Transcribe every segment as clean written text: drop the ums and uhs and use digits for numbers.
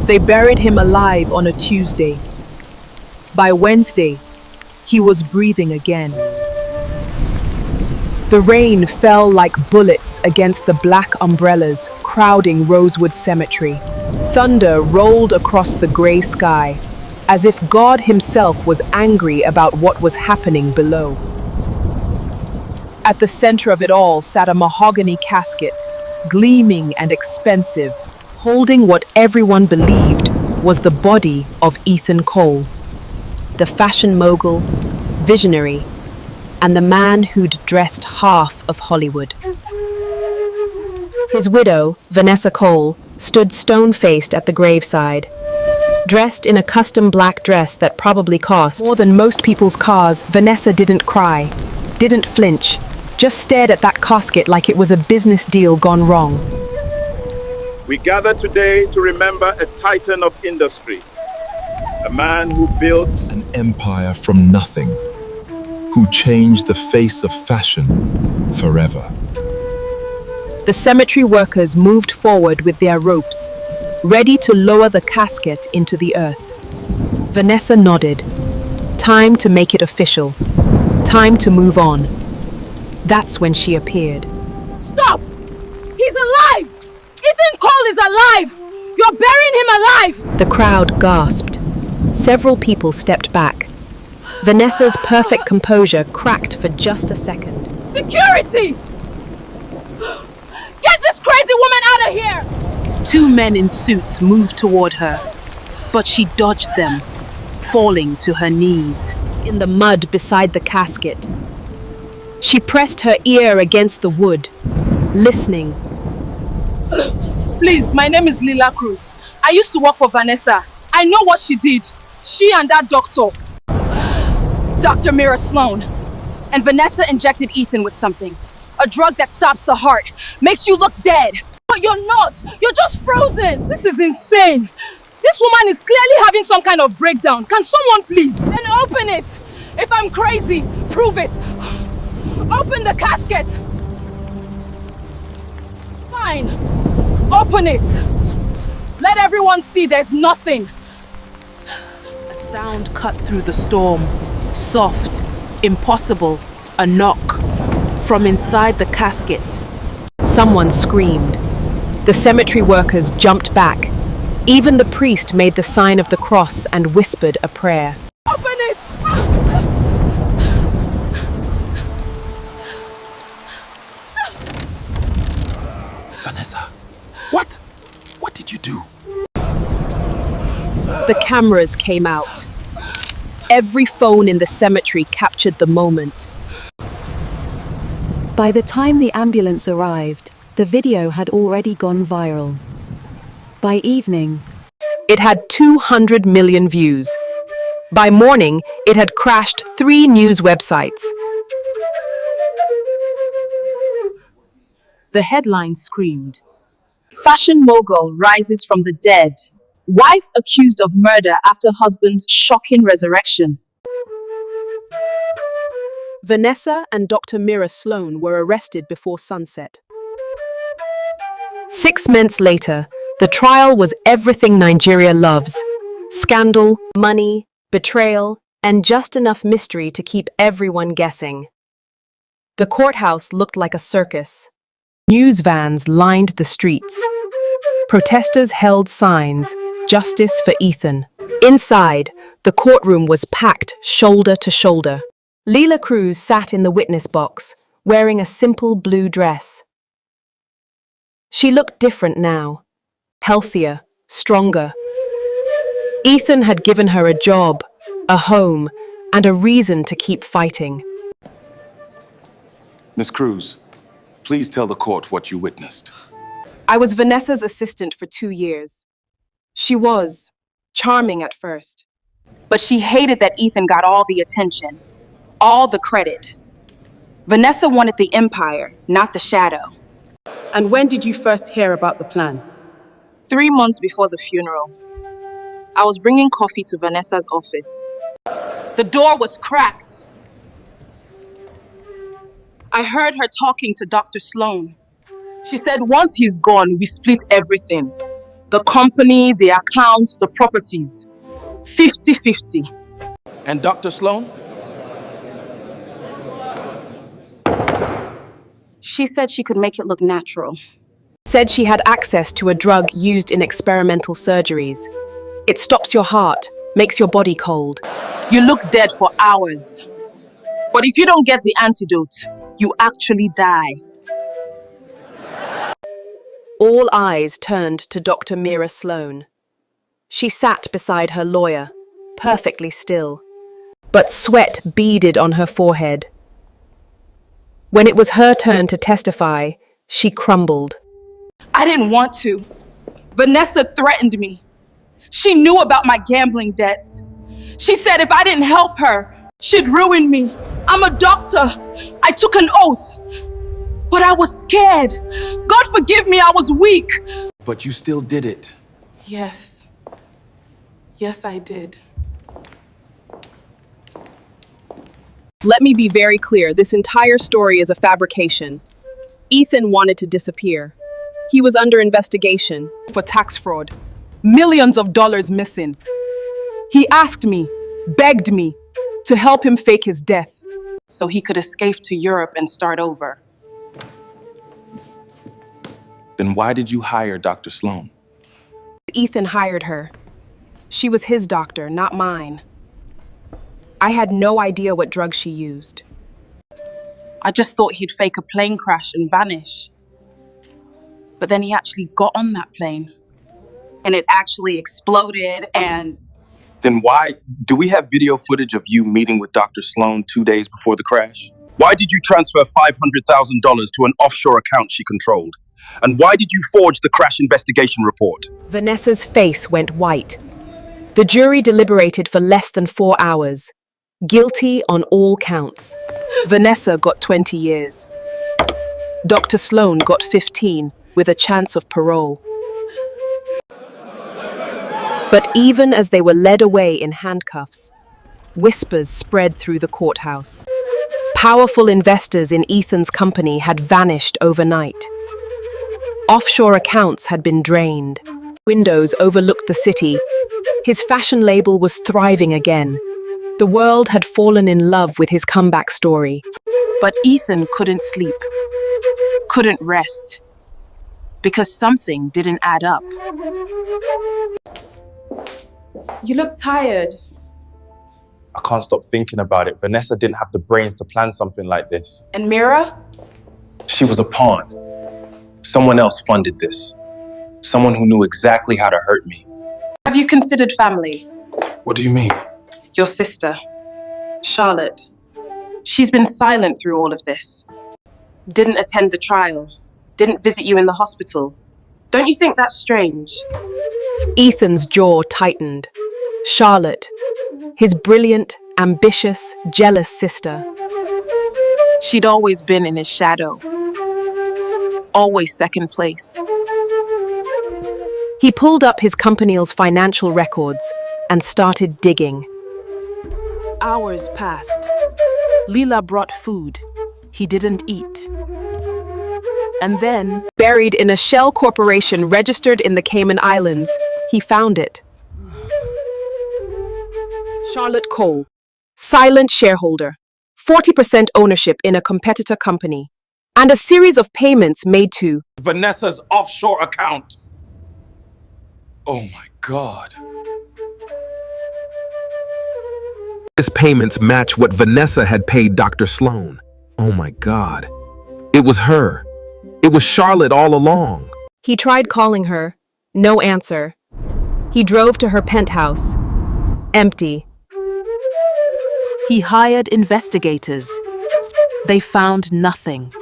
They buried him alive on a Tuesday. By Wednesday, he was breathing again. The rain fell like bullets against the black umbrellas crowding Rosewood Cemetery. Thunder rolled across the gray sky, as if God himself was angry about what was happening below. At the center of it all sat a mahogany casket, gleaming and expensive, holding what everyone believed was the body of Ethan Cole, the fashion mogul, visionary, and the man who'd dressed half of Hollywood. His widow, Vanessa Cole, stood stone-faced at the graveside. Dressed in a custom black dress that probably cost more than most people's cars, Vanessa didn't cry, didn't flinch, just stared at that casket like it was a business deal gone wrong. We gather today to remember a titan of industry, a man who built an empire from nothing, who changed the face of fashion forever. The cemetery workers moved forward with their ropes, ready to lower the casket into the earth. Vanessa nodded. Time to make it official. Time to move on. That's when she appeared. Stop! He's alive! Ethan Cole is alive! You're burying him alive! The crowd gasped. Several people stepped back. Vanessa's perfect composure cracked for just a second. Security! Get this crazy woman out of here! Two men in suits moved toward her, but she dodged them, falling to her knees in the mud beside the casket. She pressed her ear against the wood, listening. Please, my name is Lila Cruz. I used to work for Vanessa. I know what she did. She and that doctor, Dr. Mira Sloan. And Vanessa injected Ethan with something. A drug that stops the heart, makes you look dead. But you're not. You're just frozen. This is insane. This woman is clearly having some kind of breakdown. Can someone please? Then open it. If I'm crazy, prove it. Open the casket. Fine. Open it. Let everyone see there's nothing. A sound cut through the storm. Soft, impossible, a knock. From inside the casket, someone screamed. The cemetery workers jumped back. Even the priest made the sign of the cross and whispered a prayer. Open it! Vanessa, what? What did you do? The cameras came out. Every phone in the cemetery captured the moment. By the time the ambulance arrived, the video had already gone viral. By evening, it had 200 million views. By morning, it had crashed 3 news websites. The headline screamed, "Fashion mogul rises from the dead. Wife accused of murder after husband's shocking resurrection." Vanessa and Dr. Mira Sloan were arrested before sunset. 6 months later, the trial was everything Nigeria loves. Scandal, money, betrayal, and just enough mystery to keep everyone guessing. The courthouse looked like a circus. News vans lined the streets. Protesters held signs, "Justice for Ethan." Inside, the courtroom was packed shoulder to shoulder. Lila Cruz sat in the witness box, wearing a simple blue dress. She looked different now, healthier, stronger. Ethan had given her a job, a home, and a reason to keep fighting. Miss Cruz, please tell the court what you witnessed. I was Vanessa's assistant for 2 years. She was charming at first, but she hated that Ethan got all the attention, all the credit. Vanessa wanted the empire, not the shadow. And when did you first hear about the plan? 3 months before the funeral. I was bringing coffee to Vanessa's office. The door was cracked. I heard her talking to Dr. Sloan. She said once he's gone, we split everything. The company, the accounts, the properties. 50-50. And Dr. Sloan? She said she could make it look natural. Said she had access to a drug used in experimental surgeries. It stops your heart, makes your body cold. You look dead for hours. But if you don't get the antidote, you actually die. All eyes turned to Dr. Mira Sloan. She sat beside her lawyer, perfectly still, but sweat beaded on her forehead. When it was her turn to testify, she crumbled. I didn't want to. Vanessa threatened me. She knew about my gambling debts. She said if I didn't help her, she'd ruin me. I'm a doctor. I took an oath. But I was scared. God forgive me, I was weak. But you still did it. Yes. Yes, I did. Let me be very clear, this entire story is a fabrication. Ethan wanted to disappear. He was under investigation For tax fraud. Millions of dollars missing. He asked me, begged me, to help him fake his death so he could escape to Europe and start over. Then why did you hire Dr. Sloan? Ethan hired her. She was his doctor, not mine. I had no idea what drugs she used. I just thought he'd fake a plane crash and vanish. But then he actually got on that plane. And it actually exploded and... Then why do we have video footage of you meeting with Dr. Sloan 2 days before the crash? Why did you transfer $500,000 to an offshore account she controlled? And why did you forge the crash investigation report? Vanessa's face went white. The jury deliberated for less than 4 hours. Guilty on all counts. Vanessa got 20 years. Dr. Sloan got 15 with a chance of parole. But even as they were led away in handcuffs, whispers spread through the courthouse. Powerful investors in Ethan's company had vanished overnight. Offshore accounts had been drained. Windows overlooked the city. His fashion label was thriving again. The world had fallen in love with his comeback story. But Ethan couldn't sleep, couldn't rest, because something didn't add up. You look tired. I can't stop thinking about it. Vanessa didn't have the brains to plan something like this. And Mira? She was a pawn. Someone else funded this. Someone who knew exactly how to hurt me. Have you considered family? What do you mean? Your sister, Charlotte. She's been silent through all of this. Didn't attend the trial. Didn't visit you in the hospital. Don't you think that's strange? Ethan's jaw tightened. Charlotte, his brilliant, ambitious, jealous sister. She'd always been in his shadow. Always second place. He pulled up his company's financial records and started digging. Hours passed. Leela brought food. He didn't eat. And then, Buried in a shell corporation registered in the Cayman Islands, he found it. Charlotte Cole, silent shareholder, 40% ownership in a competitor company, and a series of payments made to Vanessa's offshore account. Oh my God. His payments match what Vanessa had paid Dr. Sloan. Oh my God. It was her. It was Charlotte all along. He tried calling her. No answer. He drove to her penthouse. Empty. he hired investigators. They found nothing.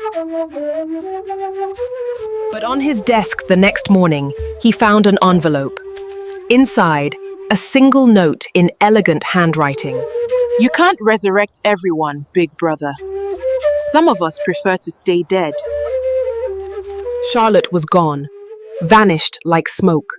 But on his desk the next morning, he found an envelope. Inside, a single note in elegant handwriting. You can't resurrect everyone, big brother. Some of us prefer to stay dead. Charlotte was gone, vanished like smoke.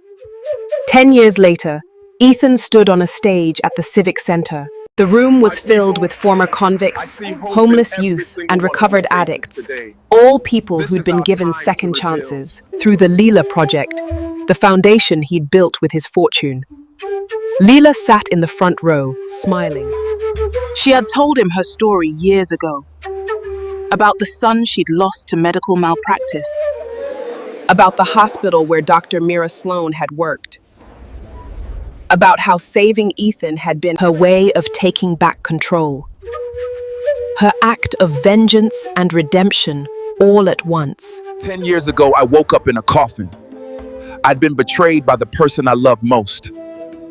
10 years later, Ethan stood on a stage at the Civic Center. The room was filled with former convicts, homeless youth, and recovered addicts, all people who'd been given second chances through the Leela Project. the foundation he'd built with his fortune. Leela sat in the front row, smiling. She had told him her story years ago. About the son she'd lost to medical malpractice. About the hospital where Dr. Mira Sloan had worked. About how saving Ethan had been her way of taking back control. Her act of vengeance and redemption all at once. 10 years ago, I woke up in a coffin. I'd been betrayed by the person I loved most,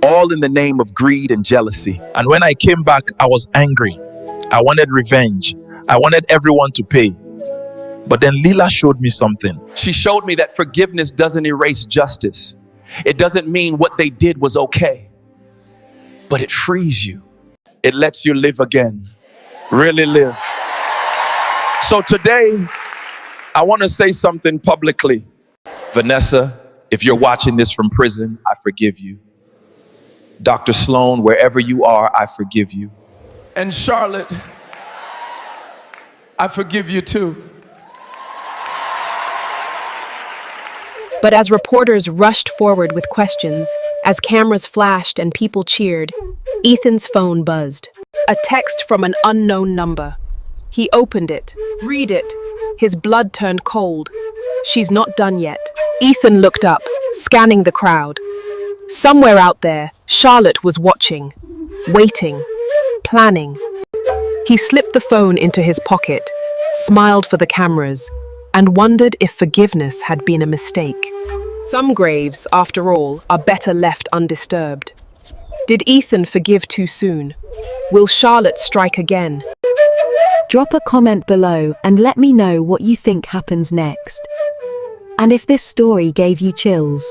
all in the name of greed and jealousy. And when I came back, I was angry. I wanted revenge. I wanted everyone to pay. But then Leela showed me something. She showed me that forgiveness doesn't erase justice. It doesn't mean what they did was okay. But it frees you. It lets you live again. Really live. So today, I want to say something publicly. Vanessa, if you're watching this from prison, I forgive you. Dr. Sloan, wherever you are, I forgive you. And Charlotte, I forgive you too. But as reporters rushed forward with questions, as cameras flashed and people cheered, Ethan's phone buzzed. A text from an unknown number. He opened it. Read it. His blood turned cold. She's not done yet. Ethan looked up, scanning the crowd. Somewhere out there, Charlotte was watching, waiting, planning. He slipped the phone into his pocket, smiled for the cameras, and wondered if forgiveness had been a mistake. Some graves, after all, are better left undisturbed. Did Ethan forgive too soon? Will Charlotte strike again? Drop a comment below and let me know what you think happens next. And if this story gave you chills,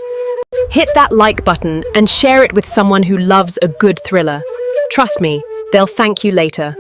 hit that like button and share it with someone who loves a good thriller. Trust me, they'll thank you later.